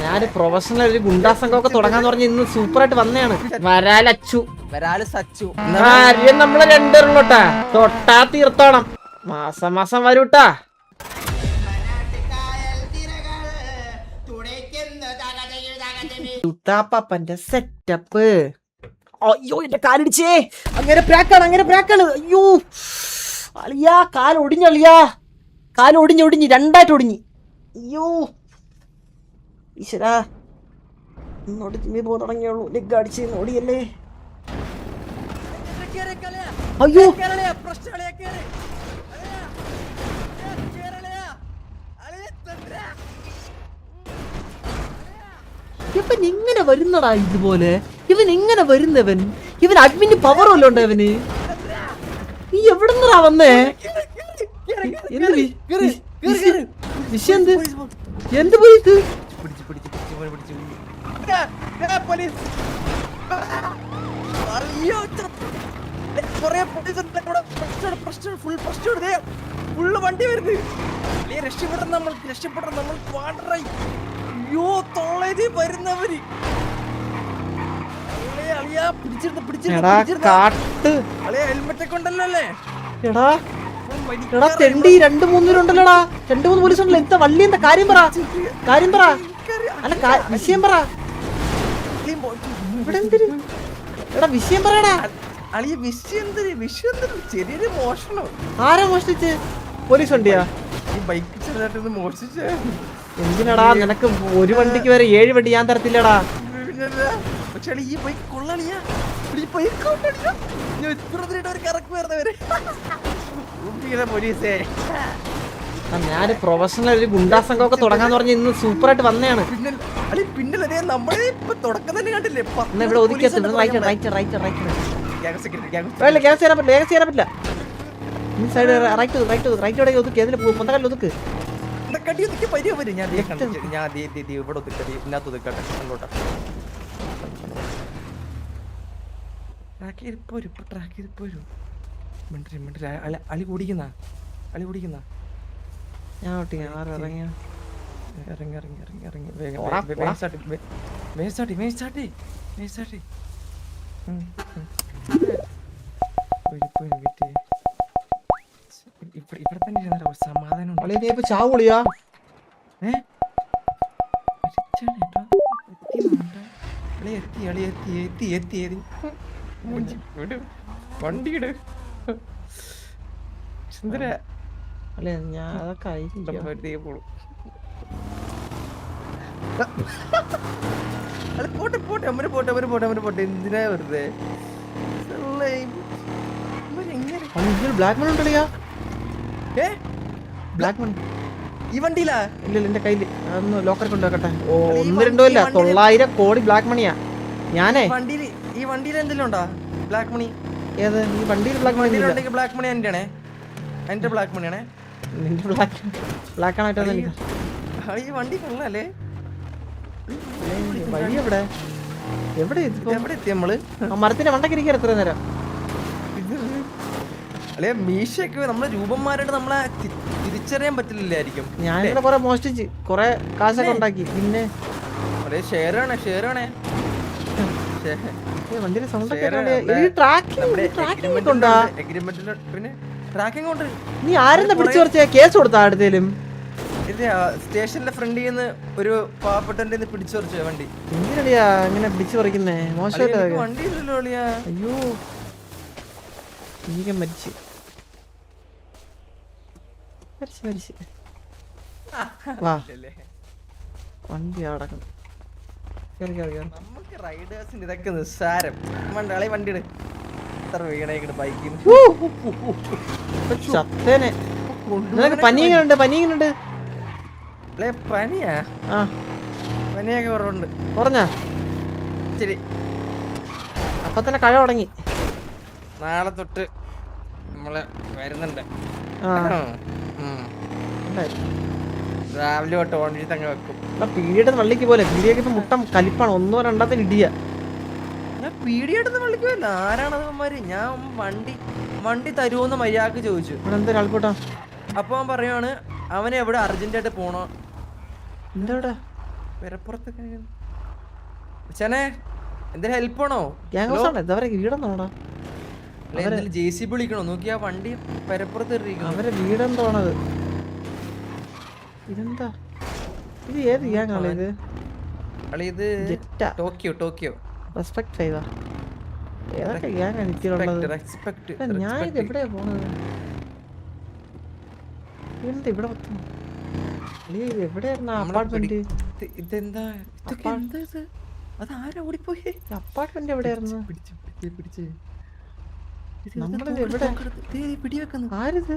ഞാന് പ്രൊഫഷണൽ ഒരു ഗുണ്ടാ സംഘമൊക്കെ തുടങ്ങാന്ന് പറഞ്ഞ് ഇന്ന് സൂപ്പറായിട്ട് വന്നതാണ്. വരാലച്ചു കാര്യം നമ്മള് രണ്ടുപേരുള്ളൂട്ടാ. തൊട്ടാ തീർത്തോണം. മാസം മാസം വരൂട്ടാ. ുട്ടാപ്പന്റെ സെറ്റപ്പ്. അയ്യോ എന്റെ കാലിടിച്ചേ. അങ്ങനെ പ്രാക്കാണ്. അയ്യോ അളിയാ കാലൊടിഞ്ഞളിയാ. കാലൊടിഞ്ഞൊടിഞ്ഞ് രണ്ടായിട്ട് ഒടിഞ്ഞ്. അയ്യോ ഈശ്വരാ. ഇന്നോട് ജിമ്മി പോകാൻ തുടങ്ങിയുള്ളൂ. ലെഗ് അടിച്ച് ഓടിയല്ലേ. അയ്യോ ഇവൻ ഇങ്ങനെ വരുന്നടാ ഇതുപോലെ. ഇവൻ ഇങ്ങനെ വരുന്നവൻ. ഇവൻ അഡ്മിന് പവർ വല്ല ഉണ്ട് അവന്. നീ എവിടുന്നടാ വന്നേ? വിഷയം എന്ത് പോയി ഇത്? വണ്ടി വരുന്നത് രക്ഷപ്പെടണം നമ്മൾ വാട്ടറായി. അയ്യോ തൊള്ളേതി വരുന്നവര് ഹെൽമെറ്റ് ഒക്കെ ഉണ്ടല്ലോ അല്ലേ? എടാ തെണ്ടി 2-3 പേരുണ്ടല്ലോടാ. 2-3 പോലീസ് ഉണ്ടല്ലോ. എന്താ വള്ളി? എന്താ കാര്യം പറ. അല്ല വിഷയം പറ. എടാ വിഷയം പറയടാ. അളിയ വിഷയം ചെറിയൊരു മോഷണം. ആരാ മോഷ്ടിച്ച്? പോലീസ് വണ്ടിയാ? ഈ ബൈക്ക് ചെറുതായിട്ടൊന്ന് മോഷ്ടിച്ച്. എന്തിനടാ? നിനക്ക് ഒരു വണ്ടിക്ക് വരെ 7 വണ്ടി ഞാൻ തരത്തില്ലടാ. പക്ഷെ ഈ ബൈക്ക് കൊള്ളാളിയാ. പോലീസേ ഞാന് പ്രൊഫഷണൽ ഒരു ഗുണ്ടാ സംഘമൊക്കെ തുടങ്ങാന്ന് പറഞ്ഞ് ഇന്ന് സൂപ്പറായിട്ട് വന്നതാണ്. പിന്നല്ലേ നമ്മളെ ഇപ്പൊ തുടക്കം തന്നെ കണ്ടില്ലേ? ഇവിടെ ഒതുക്കിയാ പറ്റില്ല. ഈ സൈഡ് റൈറ്റ് ഒതുക്കി. അതിൽ പൊന്തകല്ല് ഒതുക്ക്. അളി കുടിക്കുന്ന ഞാൻ ഇറങ്ങിയ ഇറങ്ങി ഇവിടെ തന്നെ സമാധാനം. ചാവുളിയാ എത്തി വണ്ടിയുടെ സുന്ദര അല്ലേ? ഞാൻ അതൊക്കെ പോട്ടെ എന്തിനാ വെറുതെ ബ്ലാക്ക് മണി ഉണ്ടല്ലോ. ബ്ലാക്ക് മണി ഈ വണ്ടിയിലാ? ഇല്ല എന്റെ കയ്യില്. അതൊന്ന് ലോക്കറി കൊണ്ടുവെക്കട്ടെ. 1-2 അല്ല 900 കോടി ബ്ലാക്ക് മണിയാ. ഞാനേ ഈ വണ്ടിയിൽ എന്തെങ്കിലും ഉണ്ടോ ബ്ലാക്ക് മണി? ഏത് ഈ വണ്ടിയിൽ ബ്ലാക്ക് മണി? ബ്ലാക്ക് മണി എന്റെ ബ്ലാക്ക് മണിയാണേ. നിന്റെ ബ്ലാക്ക് ആണായിട്ടാണ് എനിക്ക്. ഈ വണ്ടി കൊള്ളാല്ലേ? വഴി എവിടെ എത്തി നമ്മള്? മരത്തിന്റെ മണ്ടക്ക് ഇരിക്കാൻ എത്ര നേരം? അല്ലെ മീശയൊക്കെ നമ്മളെ രൂപന്മാരായിട്ട് നമ്മളെ തിരിച്ചറിയാൻ പറ്റില്ലായിരിക്കും. ഞാനിവിടെ കൊറേ മോഷ്ടിച്ച് കൊറേ കാശൊക്കെ ഉണ്ടാക്കി. പിന്നെ ഷെയറാണേ വണ്ടിയുടെ സൗണ്ട് നീ ആരെന്താ പിടിച്ചു പറിച്ച? കേസ് കൊടുത്താ അടുത്തേലും? സ്റ്റേഷനിലെ ഫ്രണ്ടിൽ നിന്ന് ഒരു പാവപ്പെട്ട പിടിച്ചു പറിച്ച വണ്ടി. എന്തിനടിയാ ഇങ്ങനെ പിടിച്ചു പറിക്കുന്നേ? മോശമല്ലേ വണ്ടി? അയ്യോ നീക്കം മരിച്ച് വാ വണ്ടി അടക്കണം. നമുക്ക് റൈഡേഴ്സിന് ഇതൊക്കെ നിസ്സാരം. വണ്ടി ബൈക്കിന് പനിയുണ്ട്. പനിയാ? പനിയൊക്കെ കുറവുണ്ട്. കുറഞ്ഞാ? ശരി അപ്പൊ തന്നെ കഴ തുടങ്ങി. നാളെ തൊട്ട് നമ്മള് വരുന്നുണ്ട്. രാവിലെ തൊട്ട് ഓണ്ടി തങ്ങ വെക്കും. പീടിയുടെ വള്ളിക്ക് പോലെ. പീടിയൊക്കെ ഇപ്പൊ മുട്ടം കലിപ്പാണ്. 1-2 ഇടിയ. ഞാൻ പീടിയായിട്ടൊന്ന് വിളിക്കുമല്ല. ആരാണത്? ഞാൻ വണ്ടി തരുമോന്ന് മര്യാദക്ക് ചോദിച്ചു. ആൾക്കൂട്ടാ. അപ്പൊ അവൻ പറയുവാണ് അവനെ എവിടെ അർജന്റായിട്ട് പോണോ. എന്താ പെരപ്പുറത്തൊക്കെ അച്ഛനെ എന്തെങ്കിലും ഹെൽപ്പ് ആണോ? ഗ്യാങ് ഹൗസ് ആണ് ഇതവരെ വീടെന്നോടാ. JCB വിളിക്കണോ? നോക്കി ആ വണ്ടി പെരപ്പുറത്ത് അവരെ വീടെന്തോണത്. ഇതെന്താ ഇത്? ഏത് ഗ്യാങ് ആണ് ഇത്? ഇത് ടോക്കിയോ റെസ്പെക്ട് ഫൈവാ. ഏതൊക്കെ ഗ്യാങ് ആണ് ഇതിലുള്ളത്? ഞാൻ ഇത് എവിടെയാ പോണത്? ഇതെന്താ ഇവിടെ പറ്റുന്നു? ഇത് എവിടെയായിരുന്നു അപ്പാർട്ട്മെന്റ്? ഇതെന്താ അതാരാ ഓടിപ്പോയി? അപ്പാർട്ട്മെന്റ് എവിടെയായിരുന്നു? നമ്മളിത് എവിടെ പിടിവെക്കുന്നു? ആരിത്?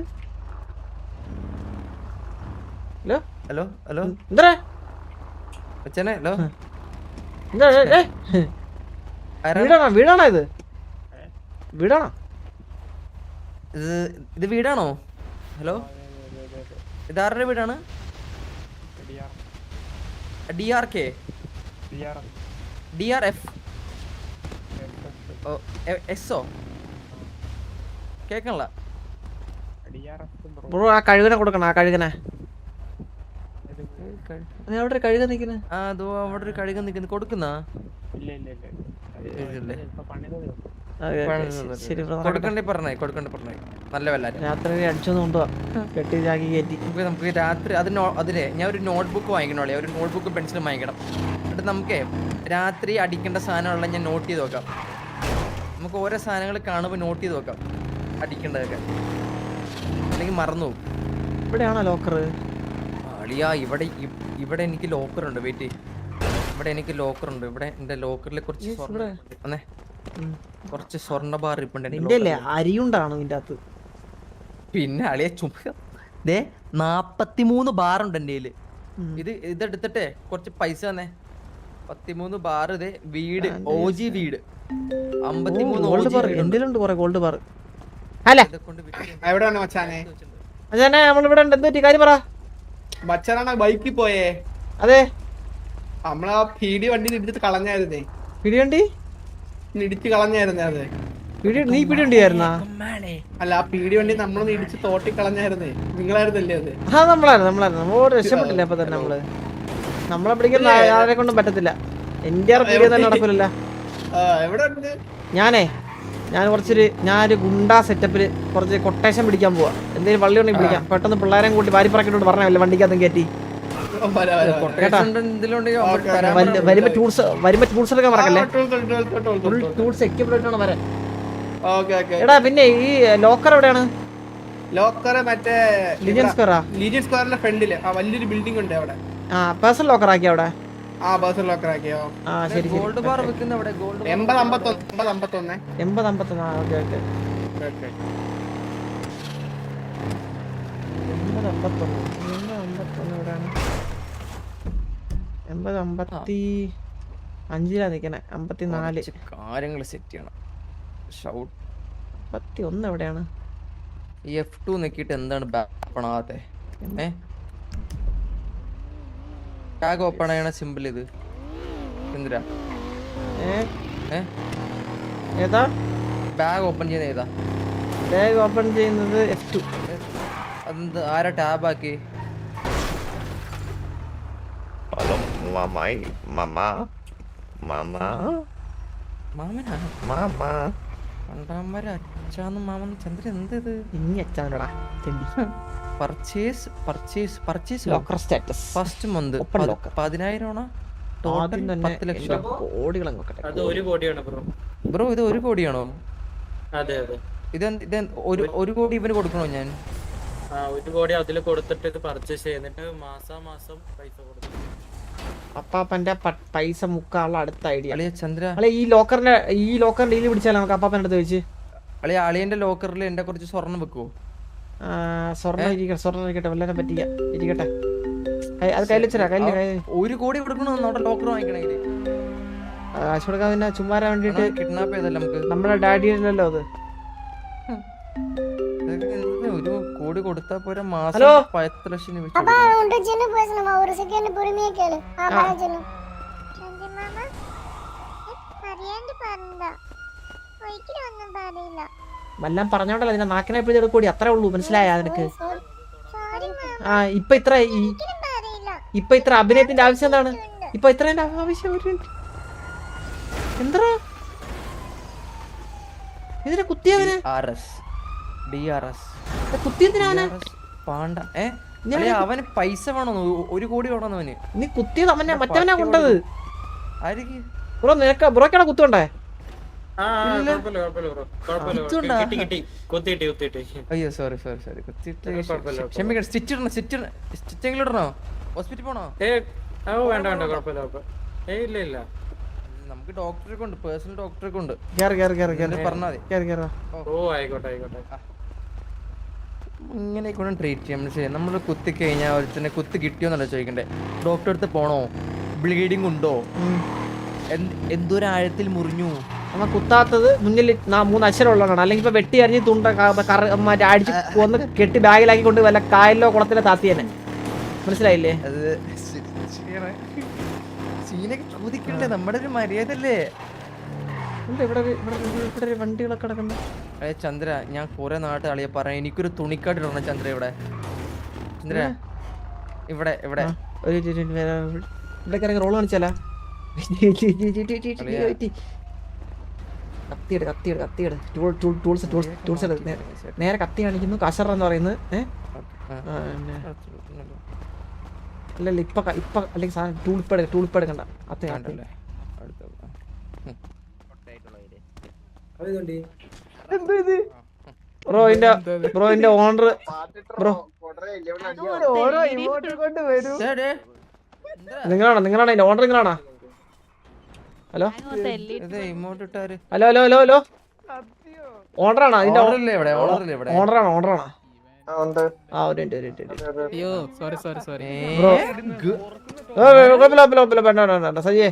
ഹലോ ഹലോ ഹലോ എന്താ അച്ഛനെ? ഹലോ വീടാണോ? വീടാണോ ഇത്? വീടാണോ ഇത്? വീടാണോ? ഹലോ ഇതാരുടെ വീടാണ്? DRF എസ്ഒ കേക്കണല്ല ബ്രോ. ആ കഴുകനെ കൊടുക്കണം. ആ കഴുകനെ അവിടെ കഴുകൻ നിൽക്കുന്നത്. അതോ അവിടെ ഒരു കഴുകൻ നിൽക്കുന്നു. കൊടുക്കുന്ന കൊടുക്കണ്ടേ പറഞ്ഞേ നല്ല വല്ല രാത്രി അടിച്ചൊന്നും കൊണ്ടുപോവാ. കെട്ടി ഇതാക്കി കയറ്റി നമുക്ക് രാത്രി അതിലെ ഞാൻ ഒരു നോട്ട്ബുക്ക് വാങ്ങിക്കണോളെ. ഒരു നോട്ട്ബുക്കും പെൻസിലും വാങ്ങിക്കണം. എന്നിട്ട് നമുക്ക് രാത്രി അടിക്കേണ്ട സാധനമുള്ള ഞാൻ നോട്ട് ചെയ്ത് നോക്കാം. നമുക്ക് ഓരോ സാധനങ്ങൾ കാണുമ്പോൾ നോട്ട് ചെയ്ത് നോക്കാം അടിക്കേണ്ടതൊക്കെ, അല്ലെങ്കിൽ മറന്നു പോകും. ഇവിടെയാണോ ലോക്കർ? അളിയാ ഇവിടെ എനിക്ക് ലോക്കറുണ്ട്. വെയിറ്റ്, ഇവിടെ എനിക്ക് ലോക്കറുണ്ട്. ഇവിടെ എന്റെ ലോക്കറിൽ കുറച്ച് സ്വർണ്ണ ബാർ ഇപ്പുണ്ട്. അരിയുണ്ടാണോ ഇതിന്റെ അകത്ത്? പിന്നെ അളിയ ദേ 43 ബാറുണ്ട് എന്റെ കയ്യില്. ഇതെടുത്തിട്ടേ കുറച്ച് പൈസ തന്നെ. 13 ബാർ. ഇതേ വീട് OG വീട് 53 ഗോൾഡ് ബാർ. നമ്മളിവിടെ കാര്യം പറ. ബൈക്കിൽ പോയേ? അതെ, നമ്മളാ പീടി വണ്ടി ഇടിച്ചിട്ട് കളഞ്ഞായിരുന്നേ. പിടി വണ്ടി ഇടിച്ച് കളഞ്ഞായിരുന്നേ. അത് നീ പിടി വണ്ടിയായിരുന്നാ? അല്ല, ആ പീടി വണ്ടി നമ്മളൊന്ന് ഇടിച്ച് തോട്ടി കളഞ്ഞായിരുന്നേ. നിങ്ങളായിരുന്നല്ലേ അത്? നമ്മളായിരുന്നു. നമ്മളോട് രക്ഷപ്പെട്ടില്ല. അപ്പൊ തന്നെ നമ്മളെ പിടിക്കുന്ന ആരെ കൊണ്ടും പറ്റത്തില്ല. എന്റെ പീടിയ തന്നെ നടക്കില്ല. ഞാനൊരു ഗുണ്ടാ സെറ്റപ്പില് കുറച്ച് കൊട്ടേഷൻ പിടിക്കാൻ പോവാ. എന്തെങ്കിലും വള്ളി ഉണ്ടെങ്കിൽ പിടിക്കാം. പെട്ടെന്ന് പിള്ളേരെ കൂട്ടി വാരിപ്പറക്കിട്ട് പറഞ്ഞല്ലേ വണ്ടിക്കകത്തും കയറ്റി. വരുമ്പോ ടൂൾസ് എടുക്കാൻ മറക്കല്ലേ. ടൂൾസ് എക്യുപ്മെന്റ് വരാൻ. എടാ പിന്നെ ഈ ലോക്കർ എവിടെയാണ്? ലോക്കർ മറ്റേ ലീജിയൻ സ്ക്വയറിന്റെ ഫ്രണ്ടില് വലിയൊരു ബിൽഡിംഗ് ഉണ്ട് അവിടെ. പേഴ്സണൽ ലോക്കർ ആക്കി അവിടെ. ബസ് ലോക്കർ ആക്കിയോ? ശരി. ഗോൾഡ് ബാർ വെക്കുന്ന അവിടെ 8051. 8051. ഓക്കെ. 8051 എവിടെയാണ്? 8055 നിക്കണേ. 54 കാര്യങ്ങൾ സെറ്റ് ചെയ്യണം. 51 എവിടെയാണ്? F2 നെക്കിട്ട് എന്താണ് ബാഗ് ബാഗ് ഓപ്പൺ ചെയ്യണ സിമ്പിൾ. ഇത് എന്തിനാ ഏതാ ബാഗ് ഓപ്പൺ ചെയ്യുന്ന? ഏതാ ബാഗ് ഓപ്പൺ ചെയ്യുന്നത്? F2. അതെന്ത് ആരാ ടാബ് ആക്കി? മാമൻ ചന്ദ്രൻ എന്ത് ഇത്? ഇനി അച്ഛനോടാ purchase locker status first month 10,000 ആണോ? ടോട്ടൽ 10 ലക്ഷം. ബ്രോ ഇത് 1 കോടിയാണോ? ഇത് 1 കോടി ഇവന് കൊടുക്കണോ ഞാൻ? 1 കോടി അതിൽ കൊടുത്തിട്ട് ഇത് പർച്ചേസ് ചെയ്തിട്ട് മാസം പൈസ കൊടുക്കും. അപ്പാപ്പന്റെ പൈസ മുക്കാനുള്ള അടുത്ത ഐഡിയ. ചന്ദ്ര ഈ ലോക്കറിന്റെ ഡീല് പിടിച്ചാലോ നമുക്ക്? അപ്പാപ്പന്റെ അടുത്ത് വെച്ച് അളിയന്റെ ലോക്കറിൽ എന്റെ കുറച്ച് സ്വർണ്ണം വെക്കുവോ? സ്വർണ്ണം ഇരിക്കട്ടെ. വല്ലതിനെ പറ്റിയ ഇരിക്കട്ടെ. അത് കയ്യിൽ വെച്ചാ 1 കോടി കൊടുക്കണോ ലോക്കർ വാങ്ങിക്കണമെങ്കിൽ? കാശ് കൊടുക്കാൻ പിന്നെ ചുമ്മാരാൻ വേണ്ടിട്ട് കിഡ്നാപ്പ് ചെയ്തല്ലോ നമുക്ക്. നമ്മുടെ ഡാഡിയല്ലോ അത്. 1 കോടി കൊടുത്താ പോരാ? മാസം 10 ലക്ഷം വെച്ച്. വല്ലാം പറഞ്ഞോണ്ടല്ലോ നിന്നെ നാക്കിനെ എപ്പോഴും കൂടി. അത്രേ ഉള്ളൂ. മനസ്സിലായ നിനക്ക്? ഇപ്പൊ ഇത്ര അഭിനയത്തിന്റെ ആവശ്യം എന്താണ്? ഇപ്പൊ ഇത്ര ആവശ്യം ഒരു മിനിറ്റ്. എന്താ ഇതിനെ കുത്തിയവന് കുത്തിയതിനാ പാണ്ട അവന് പൈസ വേണോന്ന് 1 കോടി വേണോന്ന് അവന്. നീ കുത്തിയത് അവനെ മറ്റവനാ കൊണ്ടത്. ആർക്ക് ബ്രോ നിനക്ക് ബ്രോക്കാണ് കുത്തുണ്ടേ? അയ്യോ സോറി ക്ഷമിക്കണം. സ്റ്റിച്ചെങ്കിലും ഇടണോ? ഹോസ്പിറ്റലിൽ പോണോ? വേണ്ട ഇല്ല നമുക്ക് ഡോക്ടറൊക്കെ ഉണ്ട്, പേഴ്സണൽ ഡോക്ടറൊക്കെ ഉണ്ട്. പറഞ്ഞാൽ ഇങ്ങനെ കൊണ്ട് ട്രീറ്റ് ചെയ്യാം. മനസ്സിലായി? നമ്മൾ കുത്തി കഴിഞ്ഞാൽ ഒരുത്തന്നെ കുത്തി കിട്ടിയോന്നല്ല ചോദിക്കണ്ടേ. ഡോക്ടറെ അടുത്ത് പോണോ? ബ്ലീഡിങ് ഉണ്ടോ? എന്തോരാഴത്തിൽ മുറിഞ്ഞു? നമ്മ കുത്താത്തത് മുന്നിൽ 3 അക്ഷരം ഉള്ളതാണ്. അല്ലെങ്കിൽ ഇപ്പൊ വെട്ടി അരിഞ്ഞ് തുണ്ട അടിച്ച് ഒന്ന് കെട്ടി ബാഗിലാക്കി കൊണ്ട് വല്ല കായലിലോ കുളത്തിലോ താത്തിയനെ. മനസ്സിലായില്ലേ? അത് സീനൊക്കെ ചോദിക്കണ്ടേ, നമ്മുടെ ഒരു മര്യാദ അല്ലേ? ഇവിടെ ഒരു വണ്ടികളൊക്കെ കിടക്കണ്ട. ചന്ദ്ര, ഞാൻ കുറെ നാട്ട് അളിയെ പറയാം, എനിക്കൊരു തുണിക്കാട് ഇടണം ചന്ദ്ര. ഇവിടെ ചന്ദ്ര, ഇവിടെ ഇവിടെ ഇവിടെ റോള് കാണിച്ചാലാ? കത്തിയെട് ടൂൾസ് നേരെ കത്തി കാണിക്കുന്നു. കഷർ എന്ന് പറയുന്നത് അല്ലല്ല ഇപ്പൊ അല്ലെങ്കിൽ സാധനം ടൂളിപ്പ് എടുക്കണ്ട. കത്തി കാണില്ല. ബ്രോന്റെ ഓണർ ബ്രോ നിങ്ങളാണോ അതിന്റെ ഓണർ? നിങ്ങളാണോ? ഹലോ ഓണറാണോ അതിന്റെ? ഓണറാണോ? ആ ഒരു സജിയെ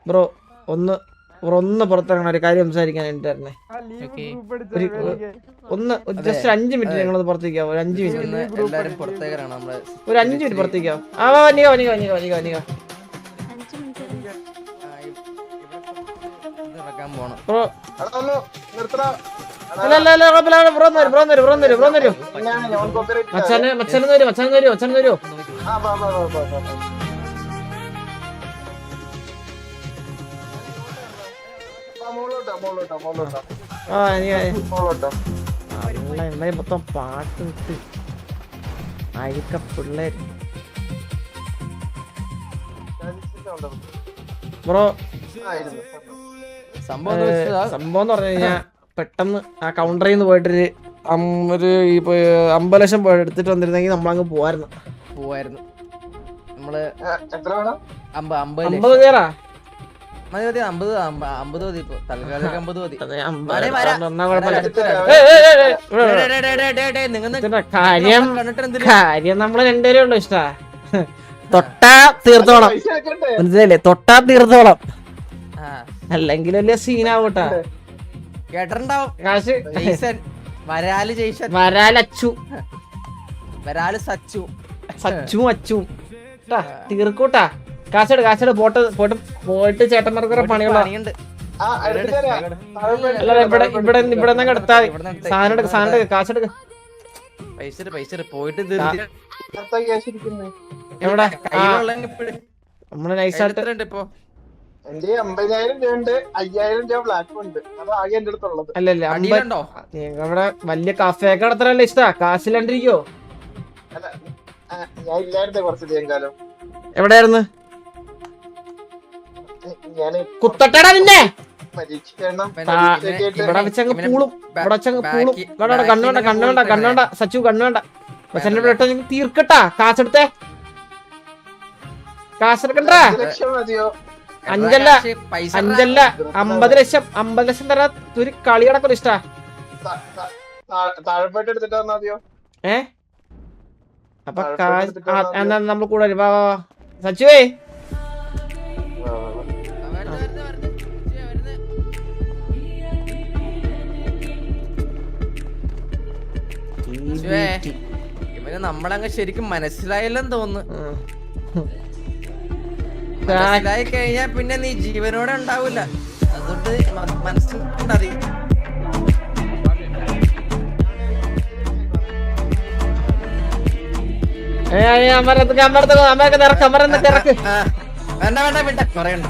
ബ്രോ ഒന്ന് പുറത്തിറങ്ങണ ഒരു കാര്യം സംസാരിക്കാൻ വേണ്ടിട്ടായിരുന്നേ. ഒന്ന് ജസ്റ്റ് 5 മിനിറ്റ് ഞങ്ങളത് പുറത്തേക്കാവോ? ഒരു 5 മിനിറ്റ് ഒരു 5 മിനിറ്റ് പുറത്തേക്കാവോ? ബ്രോ മച്ചാൻ വരൂ. മൊത്തം പാട്ട് വിട്ട് അഴിക്ക പിള്ളേര്. ബ്രോ സംഭവം എന്ന് പറഞ്ഞു കഴിഞ്ഞാ പെട്ടെന്ന് ആ കൗണ്ടറിൽ നിന്ന് പോയിട്ടൊരു ഇപ്പൊ 50 ലക്ഷം എടുത്തിട്ട് വന്നിരുന്നെങ്കിൽ നമ്മളങ്ങ് പോവായിരുന്നു. നമ്മള് 50 കയറാ കാര്യം നമ്മള് 2 പേരേ ഉള്ളു. ഇഷ്ടാ തൊട്ടാ തീർത്തോളം. മനസ്സിലായില്ലേ? തൊട്ടാ തീർത്തോളം, അല്ലെങ്കിൽ വലിയ സീനാവൂട്ടാ. കാശ് സച്ചു തീർക്കൂട്ടാ. കാശെട് പോയിട്ട് ചേട്ടന്മാർക്ക് പണികളുണ്ട്. ഇവിടെ എടുത്താ സാധനം കാശെടുക്ക. പോയിട്ട് എവിടെ നമ്മള് നൈസായിട്ട് അല്ലല്ല ഇവിടെ വലിയ കഫേക്കെ നടത്തണല്ലേ ഇഷ്ടാ. കാശില്ലാണ്ടിരിക്കോ? എവിടെയായിരുന്നു? കുത്തട്ടടാ നിന്നെ ഇവിടെ വെച്ചങ്ങ് പൂളും. കണ്ണുവേണ്ട സച്ചു, കണ്ണുവേണ്ട. പക്ഷെ എന്നെ തീർക്കട്ടാ. കാശെടുത്തേ, കാശെടുക്കണ്ടാ. 5 അല്ല 50 ലക്ഷം. 50 ലക്ഷം തരാ ഒരു കളി കിടക്കൊരു ഇഷ്ടാ. അപ്പൊ എന്നാ നമ്മൾ കൂടെ സച്ചുവേ ഇവന് നമ്മളങ്ങ് ശരിക്കും മനസ്സിലായില്ലെന്ന് തോന്നുന്നു. മനസ്സിലായി കഴിഞ്ഞാ പിന്നെ നീ ജീവനോടെ ഉണ്ടാവൂല. അതുകൊണ്ട് മനസ്സിലായി. അമ്മരൊക്കെ ഇറക്ക് അമ്മരൊക്കെ ഇറക്ക്. വേണ്ട വേണ്ട വിട്ട പറയണ്ട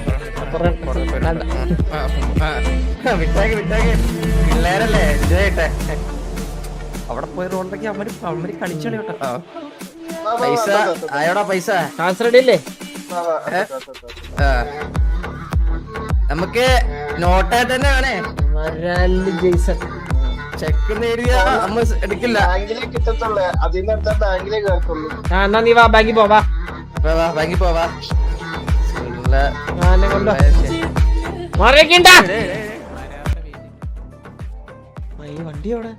വിട്ടേക്ക് വിട്ടേക്ക് പിള്ളേരല്ലേ ഇതായിട്ടെ അവിടെ പോയി റോഡിലേക്ക് അവര് കളിച്ചോളി കേട്ടോ. പൈസ ആയോടാ പൈസ കാശ് റെഡി അല്ലേ? നമുക്ക് നോട്ടായിട്ട് തന്നെ വേണേ. ജെയ്സൺ ചെക്ക് എഴുതിയാ നമ്മ എടുക്കില്ല. എന്നാ നീ വാ ബാങ്കിൽ പോവാ. ബാങ്കിൽ പോവാ. വണ്ടി അവിടെ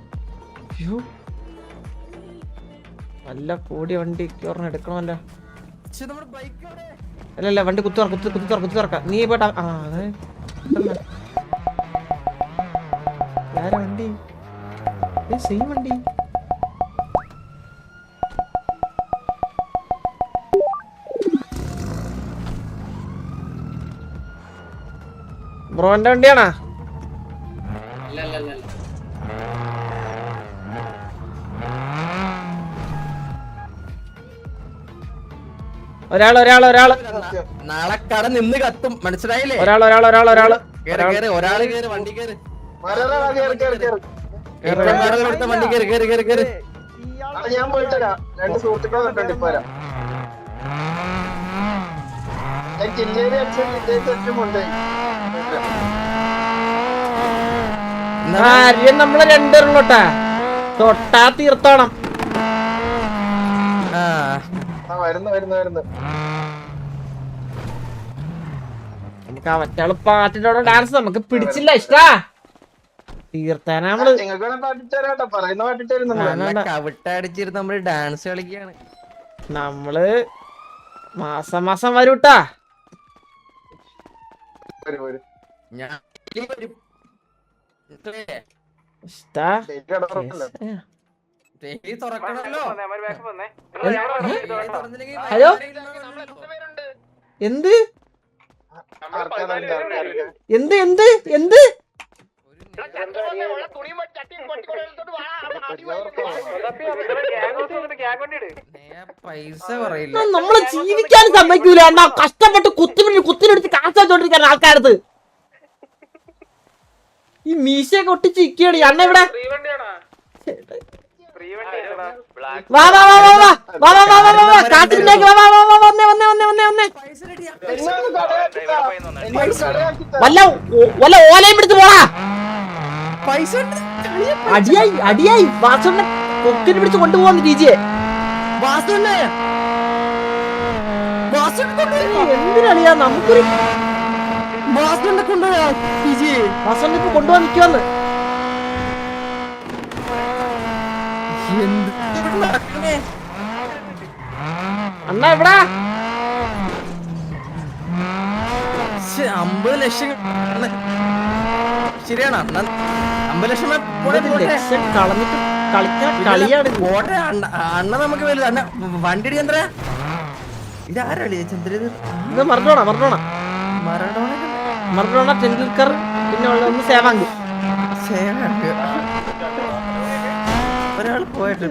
നല്ല കൂടിയ വണ്ടി ഒരെണ്ണം എടുക്കണമല്ലോ. അല്ലല്ല വണ്ടി കുത്തി തുറക്ക നീ പോട്ടാ. ആരാ വണ്ടി? സെയിം വണ്ടി. ബ്രോന്റെ വണ്ടിയാണോ? ഒരാള് നാളെ കട നിന്ന് കത്തും മനസ്സിലായില്ലേ? ഒരാള് ഒരാള് കേറ് വണ്ടി കേറ് വണ്ടി കേറ്. ഞാൻ പോയിട്ട് വരാം. 2 സുഹൃത്തുക്കളെ കണ്ടു പോരാ. ഞാൻ ജില്ലയിലെ അച്ഛനുണ്ട്. നമ്മള് രണ്ടുപേരുള്ളോട്ടാ. തൊട്ടാ തീർത്തോണം. വരുന്നു. നമുക്ക് ആ മറ്റാള് പാട്ടിനോട് ഡാൻസ് നമുക്ക് പിടിച്ചില്ല. ഇഷ്ടാ തീർത്താനാ നമ്മള് കവിട്ടടിച്ചിരുന്ന് നമ്മള് ഡാൻസ് കളിക്കാണ്. നമ്മള് മാസം വരൂട്ടാ. ഇഷ്ടാ ഹലോ എന്ത് പൈസ പറയില്ല. നമ്മള് ജീവിക്കാൻ സമ്മതിക്കൂല അണ്ണാ. കഷ്ടപ്പെട്ട് കുത്തിനെടുത്ത് കാശാച്ചോണ്ടിരിക്കാൻ ആൾക്കാരത്. ഈ മീശയൊക്കെ ഒട്ടിച്ച് ഇരിക്കുകയാണ് അണ്ണ ഇവിടെ. വല്ല ഓലയും പിടിച്ച് പോടാ. അടിയായി വാസുവിനെ കൊക്കിന് പിടിച്ച് കൊണ്ടുപോകുന്ന രീതിയെ. എന്തിനറിയാ നമുക്കൊരു വാസുവിനെ ഇപ്പൊ കൊണ്ടുപോകാൻ നിൽക്കുവന്ന്. അണ്ണാ എവിടാ? 50 ലക്ഷം ശരിയാണ്. 50 ലക്ഷം കളഞ്ഞിട്ട് കളിക്കാൻ കളിയാണ്. പോട്ടെ അണ്ണ നമുക്ക് വലുത്. അണ്ണ വണ്ടി ചന്ദ്ര ഇതാരളിയ ചന്ദ്ര? ഇത് മറഡോണ ടെണ്ടുൽക്കർ. പിന്നെ ഒന്ന് സേവാങ്ക്. ഒരാൾ പോയിട്ട്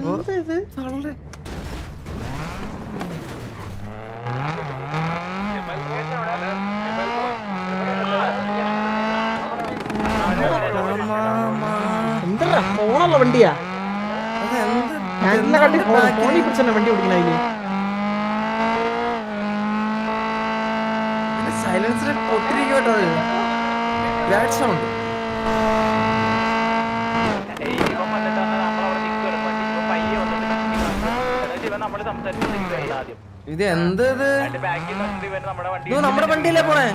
എന്താ ഫോണുള്ള വണ്ടിയാ? ഫോണിൽ പിടിച്ചെന്നെ വണ്ടി ഓടിക്കണ. അതില് സൈലൻസർ പൊട്ടിരിക്കട്ടോ. Bad sound. ഇത് എന്ത് നമ്മുടെ വണ്ടിയിലേ പോണേ?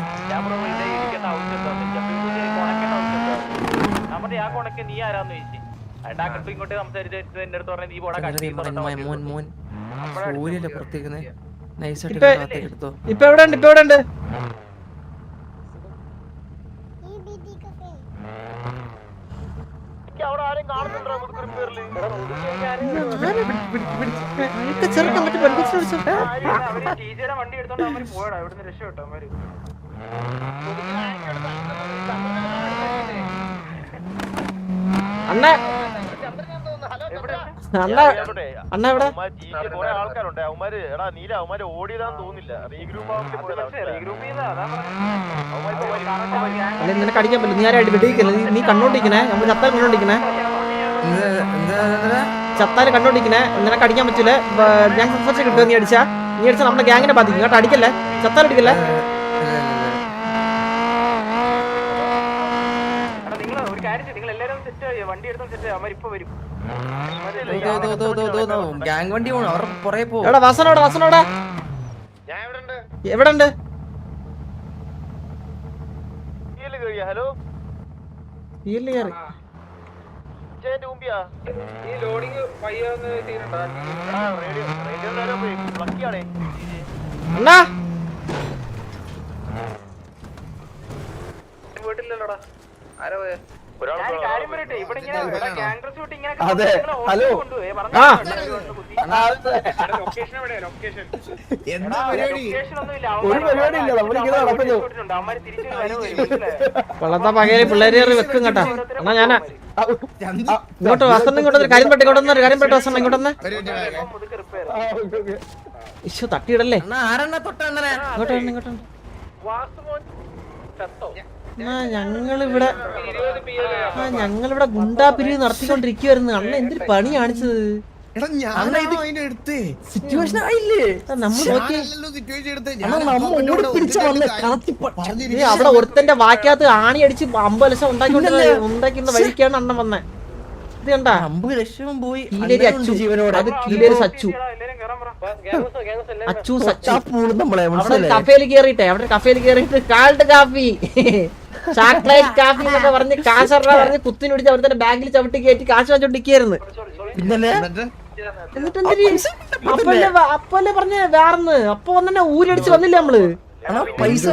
ഇപ്പൊ എവിടെ ഉണ്ട്? ചെറുക്കാൻ മറ്റേ വണ്ടി എടുത്തോണ്ട് പോയടാ ഇവിടുന്ന് രക്ഷപ്പെട്ടോ. അണ്ണ അണ്ണ അണ്ണ എവിടെ? ആൾക്കാരുണ്ട് അവന്മാര് എടാ നീല അവന്മാര് ഓടിയതാന്ന് തോന്നില്ല റീഗ്രൂപ്പ് അല്ലെ നിനക്ക് അടിക്കാൻ പറ്റില്ല. നീ ആരും വെടിയിക്കല്ലേ, നീ കണ്ടോണ്ടിരിക്കണേ. നമ്മൾ ചത്താൽ കണ്ടോണ്ടിരിക്കണേ, ചത്താല് കണ്ടോണ്ടിരിക്കണേ. നിനക്ക് അടിക്കാൻ പറ്റൂലേ. ഞാൻ സംസാരിച്ച കിട്ടുക. നീ അടിച്ചാ നമ്മുടെ ഗ്യാങ്ങിനെ ബാധിക്കും കേട്ടോ. അടിക്കല്ലേ, ചത്താൽ അടിക്കല്ലേ. ഗ്യാങ് വണ്ടി പോണു അവർ പുറകെ പോകും. എവിടെ വാസനോടെ? വാസനോടെ എവിടെ ഉണ്ട്? ഹലോ ഫീൽഡ് കയറി. അണ്ണാ അതെ ഹലോ ആ എന്താ പരിപാടി? ഒരു പരിപാടി ഇല്ല, നമ്മളിങ്ങനെ നടക്കുന്നു. വെള്ളത്തെ പകയില് പിള്ളേര് കയറി വെക്കും കേട്ടാ. എന്നാ ഞാനാ ഇങ്ങോട്ട് വസന്ന ഇങ്ങോട്ട് കാര്യം പെട്ടെ ഇങ്ങോട്ട് കാര്യം പെട്ടെ വസന്ന ഇങ്ങോട്ടൊന്ന്. ഇശ്ശോ തട്ടിയിടല്ലേ. ഇങ്ങോട്ട് ഇങ്ങോട്ട്. ഞങ്ങളിവിടെ ഗുണ്ടാപിരി നടത്തിക്കൊണ്ടിരിക്കുവായിരുന്നു. അണ്ണ എന്തൊരു പണി കാണിച്ചത്. സിറ്റുവേഷൻ ആയില്ലേ നമ്മൾ അവിടെ ഒരുത്തന്റെ വാക്കകത്ത് ആണി അടിച്ച് 50 ലക്ഷം ഉണ്ടാക്കിയിരുന്ന വഴിക്കാണ് അണ്ണൻ വന്നേ. ഇത് കണ്ടാ 50 ലക്ഷം പോയി. കീലേരി അച്ചു, അത് കീലേരി സച്ചു. അച്ചു സച്ചു അവിടെ കഫേയിൽ കേറിട്ടെ, അവിടെ കഫേയിൽ കേറിയിട്ട് കാൾഡ് കാപ്പി ചോക്ലേറ്റ് കാപ്പി എന്നൊക്കെ പറഞ്ഞ് കാശറ പറഞ്ഞ് കുത്തിന് പിടിച്ച് അവിടെ തന്നെ ബാഗിൽ ചവിട്ടി കയറ്റി കാശ് വാങ്ങിച്ചോണ്ടിരിക്കായിരുന്നു. എന്നിട്ട് അപ്പല്ലേ പറഞ്ഞ വേറെന്ന്. അപ്പൊ വന്നെ ഊരടിച്ച് വന്നില്ല നമ്മള്. പൈസ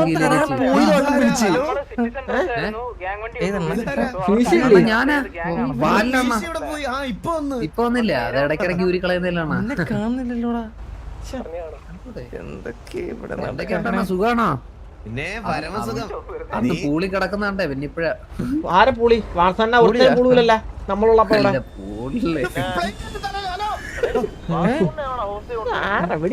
ഇപ്പൊ ഒന്നില്ല, അത് ഇടയ്ക്കിടയ്ക്ക് ഊരി കളയുന്നില്ലാണ്. സുഖാണോ? പിന്നെ പരമസുഖം. അന്ന് പൂളി കിടക്കുന്നുണ്ടേ. പിന്നെ ഇപ്പഴാ ആരെ പൂളി? വാസന ഒരുത്തേ പൂളൂലല്ല നമ്മളുള്ളപ്പോ ഇവിടെ. പൂളില്ലേ ആരാ